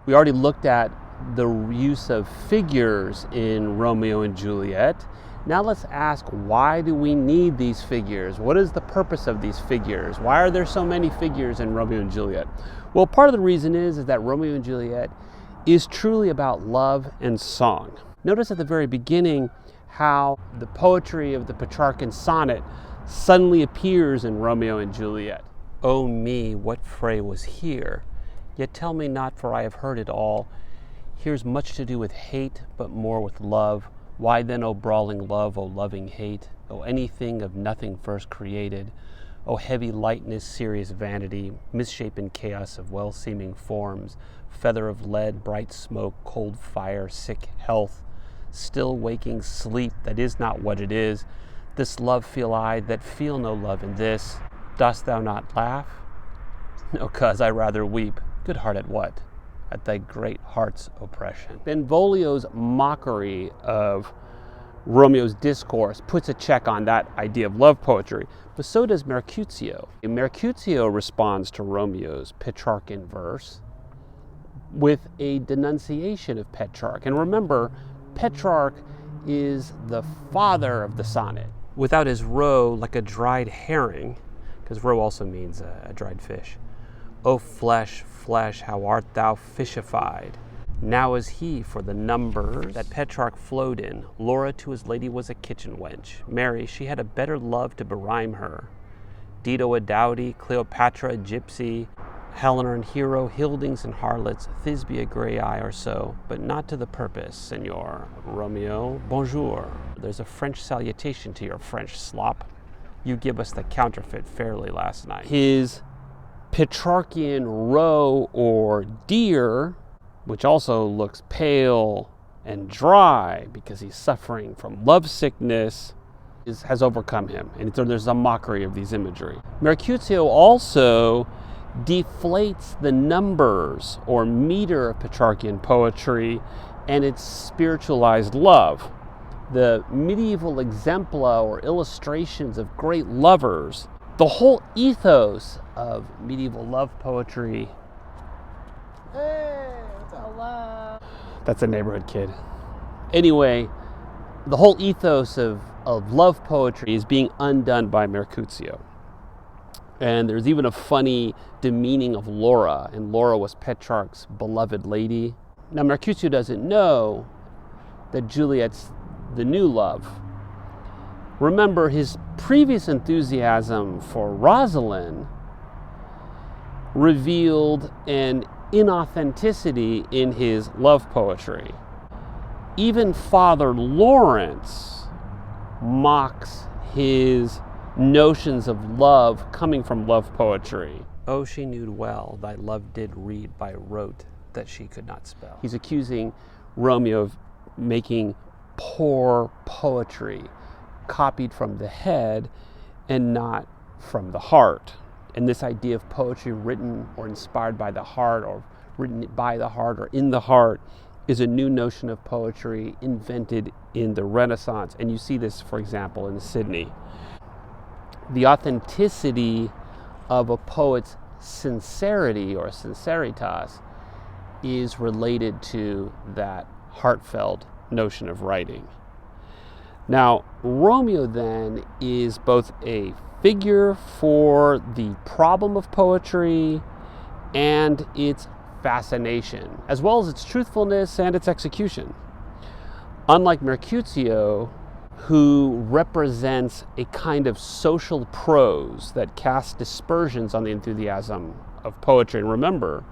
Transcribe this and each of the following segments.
We already looked at the use of figures in Romeo and Juliet. Now let's ask, why do we need these figures? What is the purpose of these figures? Why are there so many figures in Romeo and Juliet? Well, part of the reason is that Romeo and Juliet is truly about love and song. Notice at the very beginning how the poetry of the Petrarchan sonnet suddenly appears in Romeo and Juliet. Oh me, what fray was here? Yet tell me not, for I have heard it all. Here's much to do with hate, but more with love. Why then, O brawling love, O loving hate, O anything of nothing first created, O heavy lightness, serious vanity, misshapen chaos of well-seeming forms, feather of lead, bright smoke, cold fire, sick health, still waking sleep that is not what it is. This love feel I that feel no love in this. Dost thou not laugh? No, 'cause I rather weep. Good heart at what? At thy great heart's oppression. Benvolio's mockery of Romeo's discourse puts a check on that idea of love poetry, but so does Mercutio. Mercutio responds to Romeo's Petrarchan verse with a denunciation of Petrarch. And remember, Petrarch is the father of the sonnet. Without his roe, like a dried herring, because roe also means a dried fish. O flesh, flesh, how art thou fishified? Now is he for the numbers that Petrarch flowed in. Laura to his lady was a kitchen wench. Mary, she had a better love to berhyme her. Dido a dowdy, Cleopatra a gypsy, Helena and Hero, Hildings and harlots, Thisbe a grey eye or so, but not to the purpose, Senor. Romeo, bonjour. There's a French salutation to your French slop. You give us the counterfeit fairly last night. His Petrarchian roe or deer, which also looks pale and dry because he's suffering from lovesickness, has overcome him. And so there's a mockery of these imagery. Mercutio also deflates the numbers or meter of Petrarchian poetry and its spiritualized love. The medieval exempla or illustrations of great lovers, the whole ethos of medieval love poetry. Hey, what's up? Hello. That's a neighborhood kid. Anyway, the whole ethos of love poetry is being undone by Mercutio. And there's even a funny demeaning of Laura, and Laura was Petrarch's beloved lady. Now, Mercutio doesn't know that Juliet's the new love. Remember, his previous enthusiasm for Rosalind revealed an inauthenticity in his love poetry. Even Father Lawrence mocks his notions of love coming from love poetry. Oh, she knew well thy love did read by rote that she could not spell. He's accusing Romeo of making poor poetry, copied from the head and not from the heart. And this idea of poetry written or inspired by the heart, or written by the heart or in the heart, is a new notion of poetry invented in the Renaissance. And you see this, for example, in Sydney. The authenticity of a poet's sincerity or sinceritas is related to that heartfelt notion of writing. Now, Romeo then is both a figure for the problem of poetry and its fascination, as well as its truthfulness and its execution. Unlike Mercutio, who represents a kind of social prose that casts dispersions on the enthusiasm of poetry. And remember,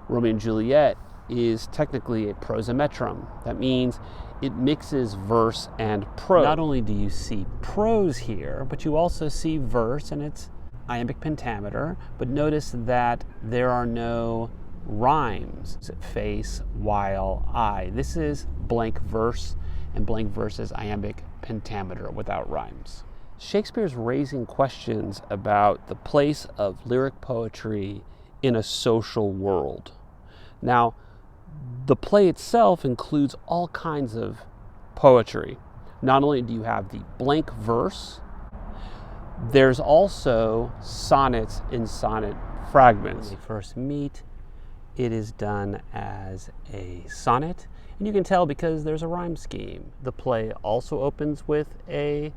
Romeo and Juliet is technically a prosometrum. That means it mixes verse and prose. Not only do you see prose here, but you also see verse and its iambic pentameter, but notice that there are no rhymes. Face, while, I. This is blank verse, and blank verse is iambic pentameter without rhymes. Shakespeare's raising questions about the place of lyric poetry in a social world. Now, the play itself includes all kinds of poetry. Not only do you have the blank verse, there's also sonnets and sonnet fragments. When they first meet, It is done as a sonnet, and you can tell because there's a rhyme scheme. The play also opens with a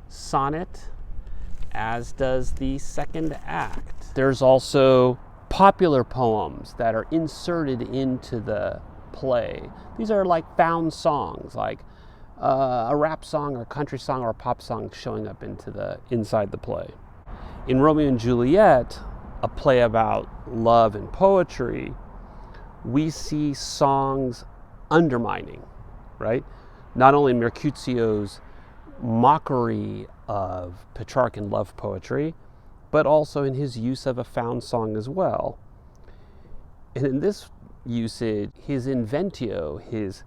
sonnet, as does the second act. There's also popular poems that are inserted into the play. These are like found songs, like a rap song or a country song or a pop song showing up inside the play. In Romeo and Juliet, a play about love and poetry, we see songs undermining, right? Not only Mercutio's mockery of Petrarchan love poetry, but also in his use of a found song as well. And in this usage, his inventio, his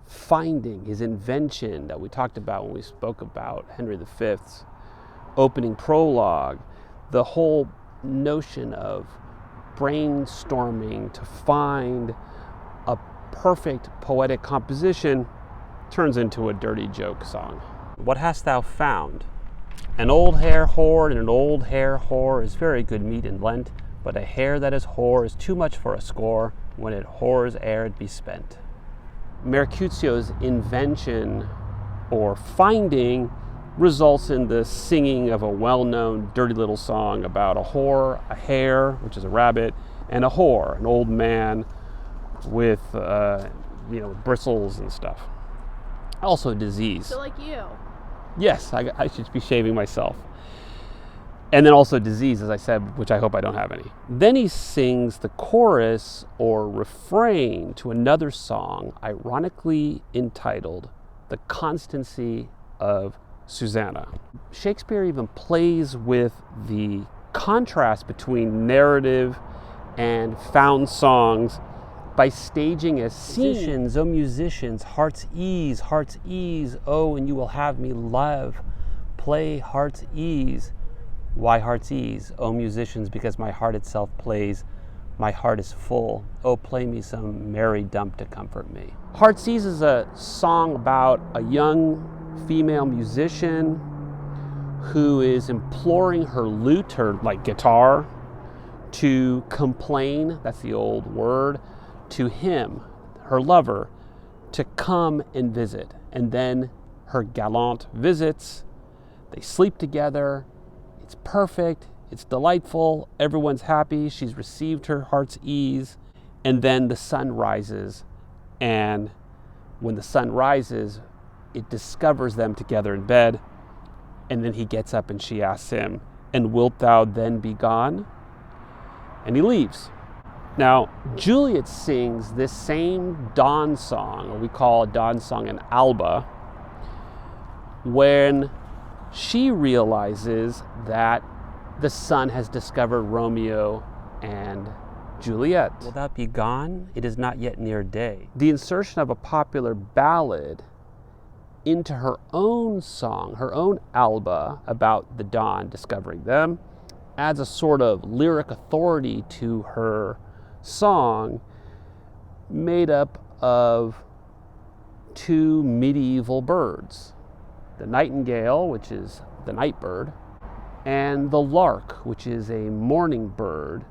finding, his invention that we talked about when we spoke about Henry V's opening prologue, the whole notion of brainstorming to find a perfect poetic composition turns into a dirty joke song. What hast thou found? An old hare hoard, and an old hare whore is very good meat in Lent, but a hare that is whore is too much for a score when it whores ere it be spent. Mercutio's invention or finding results in the singing of a well-known dirty little song about a whore, a hare, which is a rabbit, and a whore, an old man with bristles and stuff. Also disease. So like you. Yes, I should be shaving myself. And then also disease, as I said, which I hope I don't have any. Then he sings the chorus or refrain to another song, ironically entitled The Constancy of Susanna. Shakespeare even plays with the contrast between narrative and found songs by staging as scenes. O musicians, heart's ease, oh, and you will have me love. Play heart's ease. Why heart's ease? O musicians, because my heart itself plays. My heart is full. Oh, play me some merry dump to comfort me. Heart's ease is a song about a young female musician who is imploring her lute, her like guitar, to complain, that's the old word, to him, her lover, to come and visit. And then her gallant visits, they sleep together, it's perfect, it's delightful, everyone's happy, she's received her heart's ease, and then the sun rises, and when the sun rises, it discovers them together in bed, and then he gets up and she asks him, and wilt thou then be gone? And he leaves. Now, Juliet sings this same dawn song, or we call a dawn song an alba, when she realizes that the sun has discovered Romeo and Juliet. Will that be gone? It is not yet near day. The insertion of a popular ballad into her own song, her own alba about the dawn discovering them, adds a sort of lyric authority to her song made up of two medieval birds. The nightingale, which is the night bird, and the lark, which is a morning bird.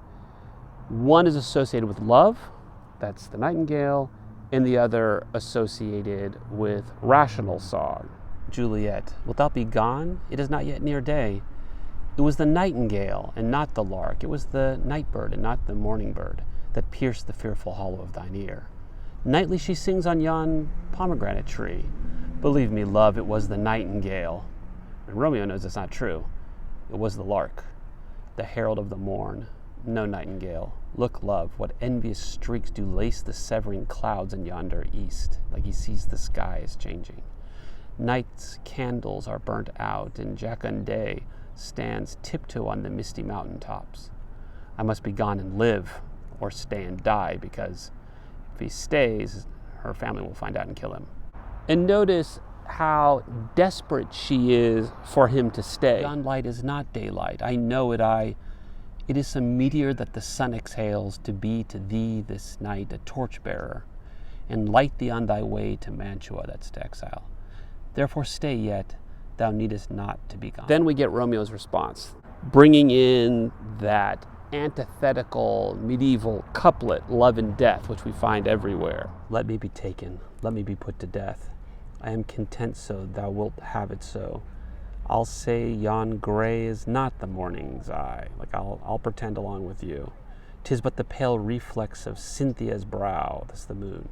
One is associated with love, that's the nightingale, and the other associated with rational song. Juliet, wilt thou be gone? It is not yet near day. It was the nightingale and not the lark. It was the night bird and not the morning bird that pierced the fearful hollow of thine ear. Nightly she sings on yon pomegranate tree. Believe me, love, it was the nightingale. And Romeo knows it's not true. It was the lark, the herald of the morn, no nightingale. Look, love, what envious streaks do lace the severing clouds in yonder east, like he sees the sky is changing. Night's candles are burnt out, and jocund day stands tiptoe on the misty mountain tops. I must be gone and live, or stay and die, because if he stays, her family will find out and kill him. And notice how desperate she is for him to stay. Yon light is not daylight, I know it, it is some meteor that the sun exhales to be to thee this night a torchbearer, and light thee on thy way to Mantua, that's to exile. Therefore stay yet, thou needest not to be gone. Then we get Romeo's response, bringing in that antithetical medieval couplet, love and death, which we find everywhere. Let me be taken, let me be put to death. I am content so, thou wilt have it so. I'll say yon gray is not the morning's eye. Like I'll pretend along with you. 'Tis but the pale reflex of Cynthia's brow, that's the moon.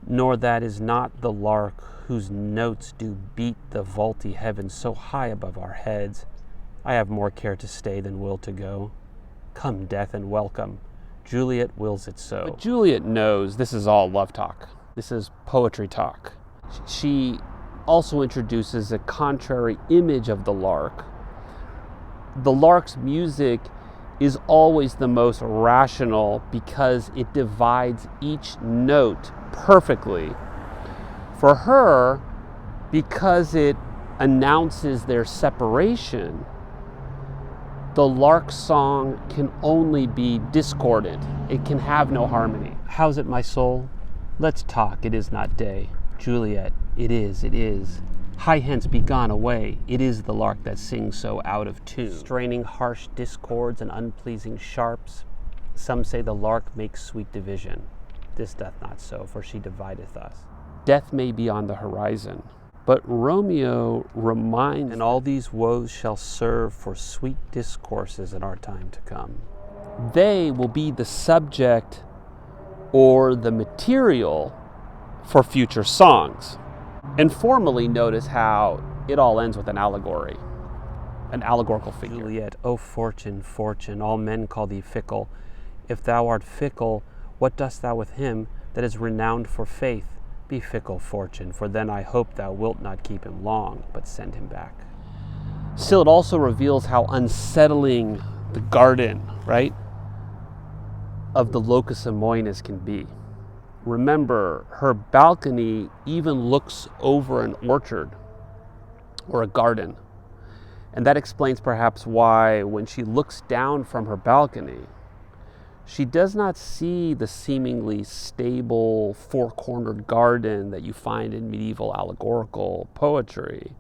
Nor that is not the lark whose notes do beat the vaulty heaven so high above our heads. I have more care to stay than will to go. Come, death, and welcome. Juliet wills it so. But Juliet knows this is all love talk. This is poetry talk. She also introduces a contrary image of the lark. The lark's music is always the most rational because it divides each note perfectly. For her, because it announces their separation, the lark's song can only be discordant. It can have no harmony. How's it, my soul? Let's talk, it is not day. Juliet, it is, it is. Hie hence, be gone away. It is the lark that sings so out of tune. Straining harsh discords and unpleasing sharps. Some say the lark makes sweet division. This doth not so, for she divideth us. Death may be on the horizon, but Romeo reminds, and all these woes shall serve for sweet discourses in our time to come. They will be the subject or the material for future songs. And formally notice how it all ends with an allegory, an allegorical figure. Juliet, O fortune, fortune, all men call thee fickle. If thou art fickle, what dost thou with him that is renowned for faith? Be fickle, fortune, for then I hope thou wilt not keep him long, but send him back. Still, it also reveals how unsettling the garden, right, of the locus amoenus can be. Remember, her balcony even looks over an orchard or a garden. And that explains perhaps why when she looks down from her balcony, she does not see the seemingly stable, four-cornered garden that you find in medieval allegorical poetry,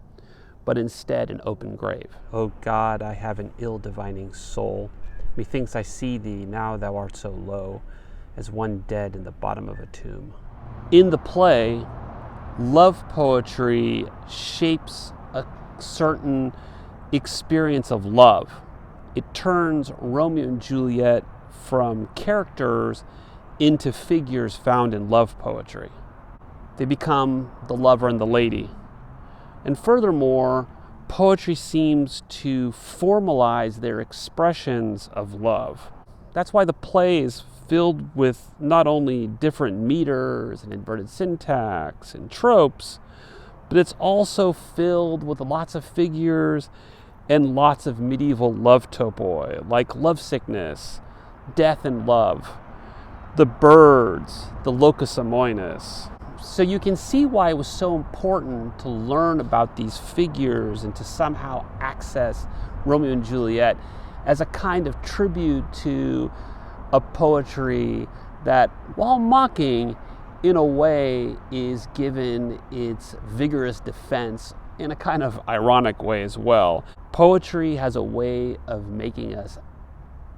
but instead an open grave. O God, I have an ill-divining soul. Methinks I see thee, now thou art so low, as one dead in the bottom of a tomb. In the play, love poetry shapes a certain experience of love. It turns Romeo and Juliet from characters into figures found in love poetry. They become the lover and the lady. And furthermore, poetry seems to formalize their expressions of love. That's why the play is filled with not only different meters and inverted syntax and tropes, but it's also filled with lots of figures and lots of medieval love topoi, like lovesickness, death and love, the birds, the locus amoenus. So you can see why it was so important to learn about these figures and to somehow access Romeo and Juliet as a kind of tribute to a poetry that, while mocking, in a way is given its vigorous defense in a kind of ironic way as well. Poetry has a way of making us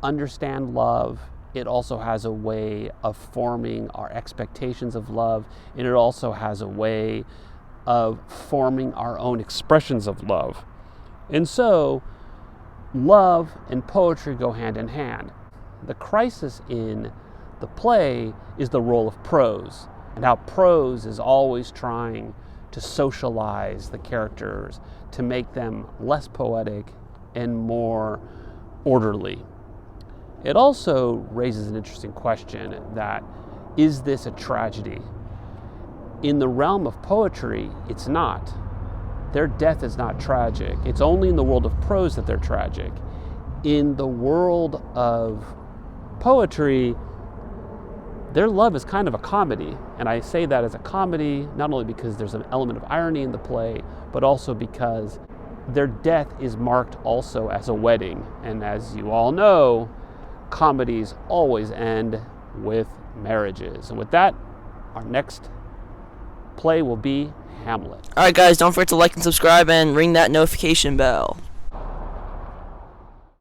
understand love. It also has a way of forming our expectations of love, and it also has a way of forming our own expressions of love. And so, love and poetry go hand in hand. The crisis in the play is the role of prose, and how prose is always trying to socialize the characters, to make them less poetic and more orderly. It also raises an interesting question that, is this a tragedy? In the realm of poetry, it's not. Their death is not tragic. It's only in the world of prose that they're tragic. In the world of poetry, their love is kind of a comedy. And I say that as a comedy, not only because there's an element of irony in the play, but also because their death is marked also as a wedding. And as you all know, comedies always end with marriages. And with that, our next play will be Hamlet. Alright guys, don't forget to like and subscribe and ring that notification bell.